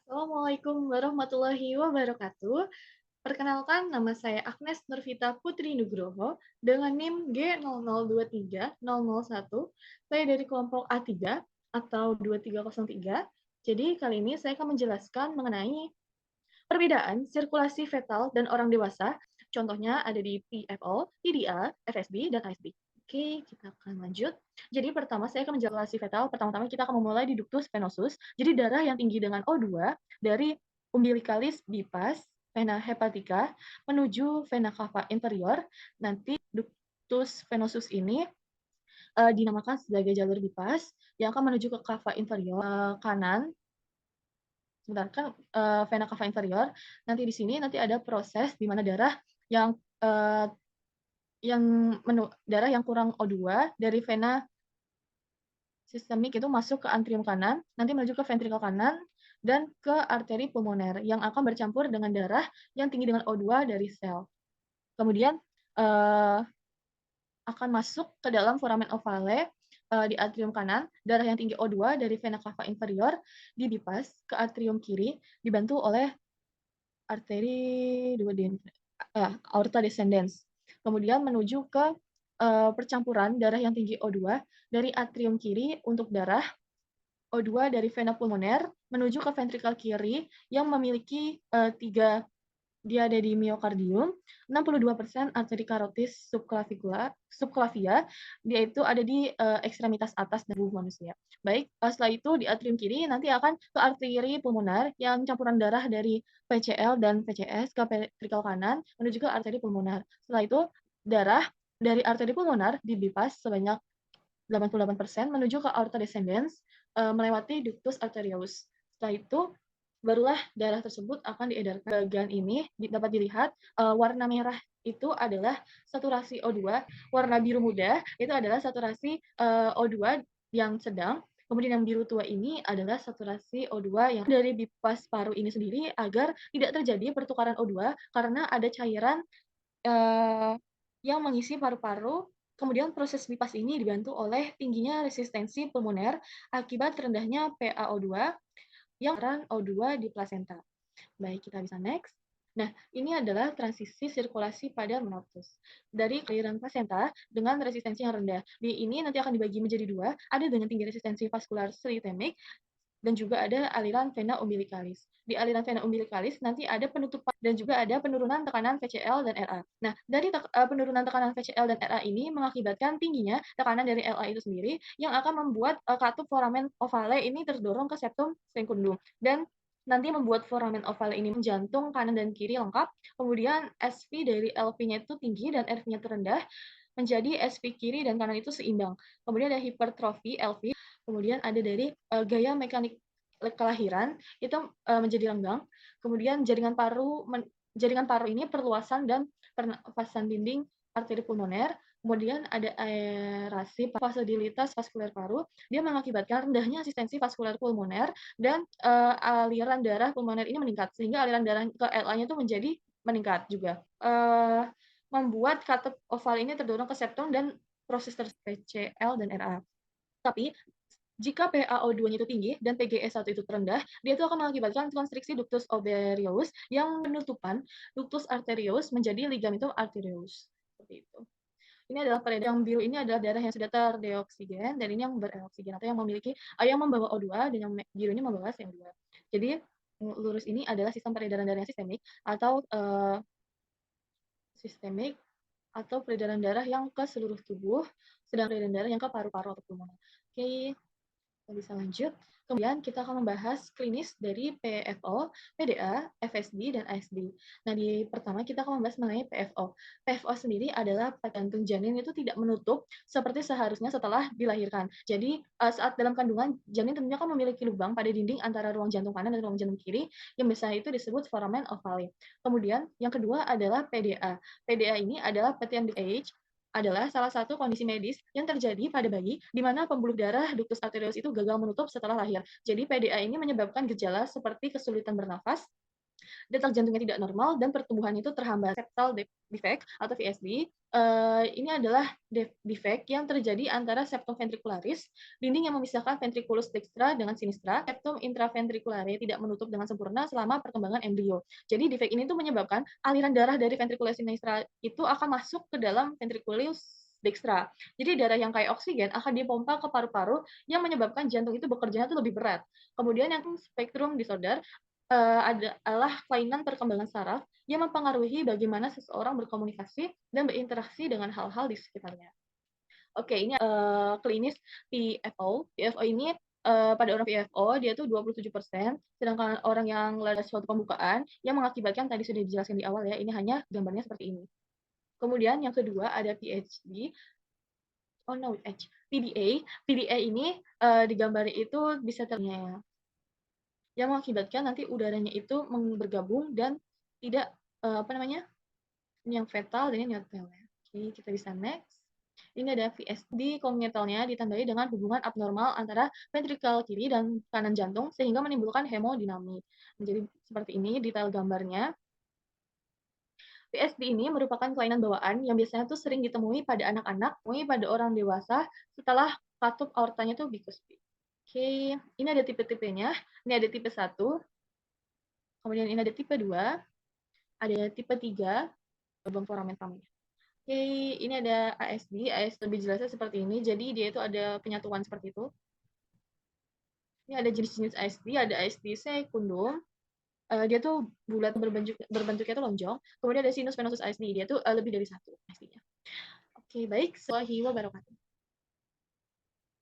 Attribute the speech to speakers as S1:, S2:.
S1: Assalamualaikum warahmatullahi wabarakatuh. Perkenalkan, nama saya Agnes Nurvita Putri Nugroho dengan NIM G0023-001. Saya dari kelompok A3 atau 2303. Jadi kali ini saya akan menjelaskan mengenai perbedaan sirkulasi fetal dan orang dewasa. Contohnya ada di PFO, TDA, FSD, dan ASD. Oke, kita akan lanjut. Jadi pertama saya akan menjelaskan fetal. Pertama-tama kita akan memulai di ductus venosus. Jadi darah yang tinggi dengan O2 dari umbilicalis bipas, vena hepatica, menuju vena cava inferior. Nanti ductus venosus ini dinamakan sebagai jalur bipas yang akan menuju ke cava inferior kanan. Sebentar, kan vena cava inferior. Nanti di sini nanti ada proses di mana darah yang uh, darah yang kurang O2 dari vena sistemik itu masuk ke antrium kanan, nanti menuju ke ventrikel kanan dan ke arteri pulmoner yang akan bercampur dengan darah yang tinggi dengan O2 dari sel. Kemudian akan masuk ke dalam foramen ovale di atrium kanan, darah yang tinggi O2 dari vena cava inferior dibipas ke atrium kiri dibantu oleh arteri aorta descendens. Kemudian menuju ke percampuran darah yang tinggi O2 dari atrium kiri untuk darah O2 dari vena pulmoner menuju ke ventrikel kiri yang memiliki tiga dia ada di miokardium, 62% arteri karotis subclavia, dia itu ada di ekstremitas atas tubuh manusia. Baik, setelah itu di atrium kiri nanti akan ke arteri pulmoner yang campuran darah dari PCL dan PCS ke ventrikel kanan menuju ke arteri pulmoner. Setelah itu darah dari arteri pulmoner dibipas sebanyak 88% menuju ke aorta descendens melewati ductus arteriosus. Setelah itu barulah darah tersebut akan diedarkan. Bagian ini dapat dilihat warna merah itu adalah saturasi O2, warna biru muda itu adalah saturasi O2 yang sedang. Kemudian yang biru tua ini adalah saturasi O2 yang dari bipas paru ini sendiri agar tidak terjadi pertukaran O2 karena ada cairan yang mengisi paru-paru. Kemudian proses bipas ini dibantu oleh tingginya resistensi pulmoner akibat rendahnya PaO2 yang O2 di plasenta. Baik, kita bisa next. Nah, ini adalah transisi sirkulasi pada menopause. Dari aliran plasenta dengan resistensi yang rendah. Di ini nanti akan dibagi menjadi dua, ada dengan tinggi resistensi vaskular sistemik dan juga ada aliran vena umbilicalis. Di aliran vena umbilicalis nanti ada penutupan dan juga ada penurunan tekanan VCL dan RA. Nah, dari penurunan tekanan VCL dan RA ini mengakibatkan tingginya tekanan dari LA itu sendiri yang akan membuat katup foramen ovale ini terdorong ke septum secundum dan nanti membuat foramen ovale ini menjantung kanan dan kiri lengkap. Kemudian SV dari LV-nya itu tinggi dan RV-nya terendah menjadi SV kiri dan kanan itu seimbang. Kemudian ada hipertrofi LV, kemudian ada dari gaya mekanik kelahiran itu menjadi renggang. Kemudian jaringan paru ini perluasan dan pernafasan dinding arteri pulmoner. Kemudian ada aerasi vasodilitas vaskuler paru, dia mengakibatkan rendahnya asistensi vaskuler pulmoner dan aliran darah pulmoner ini meningkat sehingga aliran darah ke LA-nya itu menjadi meningkat juga. Membuat katup oval ini terdorong ke septum dan proses PCL dan RA. Tapi jika PaO2-nya itu tinggi dan PGE1 itu terendah, dia itu akan mengakibatkan konstriksi ductus ovariolus yang penutupan ductus arteriosus menjadi ligamentum arteriosus. Seperti itu. Ini adalah peredaran yang biru ini adalah darah yang sudah terdeoksigen dan ini yang beroksigen atau yang memiliki yang membawa O2 dan yang biru ini membawa CO2. Jadi lurus ini adalah sistem peredaran darah yang sistemik atau sistemik atau peredaran darah yang ke seluruh tubuh, sedang peredaran darah yang ke paru-paru atau pulmoner. Oke, kita bisa lanjut. Kemudian kita akan membahas klinis dari PFO, PDA, FSD, dan ASD. Nah, di pertama kita akan membahas mengenai PFO. PFO sendiri adalah jantung janin itu tidak menutup seperti seharusnya setelah dilahirkan. Jadi, saat dalam kandungan, janin tentunya kan memiliki lubang pada dinding antara ruang jantung kanan dan ruang jantung kiri, yang biasanya itu disebut foramen ovale. Kemudian, yang kedua adalah PDA. PDA ini adalah patent age, adalah salah satu kondisi medis yang terjadi pada bayi di mana pembuluh darah ductus arteriosus itu gagal menutup setelah lahir. Jadi PDA ini menyebabkan gejala seperti kesulitan bernafas, detak jantungnya tidak normal dan pertumbuhan itu terhambat. Septal defect atau VSD, ini adalah defect yang terjadi antara septum ventricularis, dinding yang memisahkan ventriculus dextra dengan sinistra, septum intraventriculare tidak menutup dengan sempurna selama perkembangan embrio. Jadi defect ini tuh menyebabkan aliran darah dari ventriculus sinistra itu akan masuk ke dalam ventriculus dextra. Jadi darah yang kayak oksigen akan dipompa ke paru-paru yang menyebabkan jantung itu bekerjanya tuh lebih berat. Kemudian yang spectrum disorder adalah kelainan perkembangan saraf yang mempengaruhi bagaimana seseorang berkomunikasi dan berinteraksi dengan hal-hal di sekitarnya. Oke, ini klinis PFO. PFO ini pada orang PFO dia tuh 27%, sedangkan orang yang ada suatu pembukaan yang mengakibatkan tadi sudah dijelaskan di awal ya, ini hanya gambarnya seperti ini. Kemudian yang kedua ada PhD, oh no, PDA. PDA ini di gambar itu bisa terlihat yang mengakibatkan nanti udaranya itu bergabung dan tidak apa namanya yang fatal dan yang nyetel ya. Oke, kita bisa next. Ini ada VSD kongenitalnya ditandai dengan hubungan abnormal antara ventrikel kiri dan kanan jantung sehingga menimbulkan hemodinamik. Jadi seperti ini detail gambarnya. VSD ini merupakan kelainan bawaan yang biasanya tuh sering ditemui pada anak-anak, pada orang dewasa setelah katup aortanya tuh bikuspid. Oke, ini ada tipe-tipenya. Ini ada tipe 1, kemudian ini ada tipe 2, ada tipe 3, lubang foramen familia. Oke, ini ada ASD. AS lebih jelasnya seperti ini. Jadi dia itu ada penyatuan seperti itu. Ini ada jenis-jenis ASD, ada ASD sekundum. Dia tuh bulat berbentuknya tuh lonjong. Kemudian ada sinus venosus ASD. Dia tuh lebih dari satu ASD-nya. Oke, baik. Wassalamualaikum warahmatullahi wabarakatuh.